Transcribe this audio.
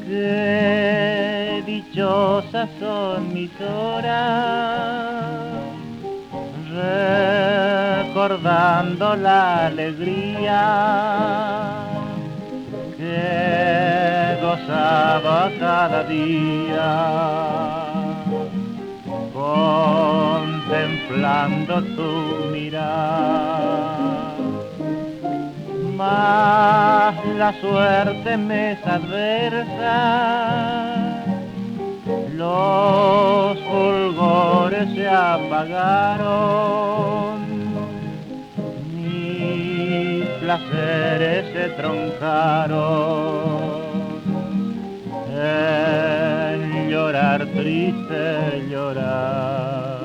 Qué dichosas son mis horas, recordando la alegría que gozaba cada día, contemplando tu mirar. Mas la suerte me es adversa, los fulgores se apagaron, mis placeres se truncaron, en llorar triste llorar.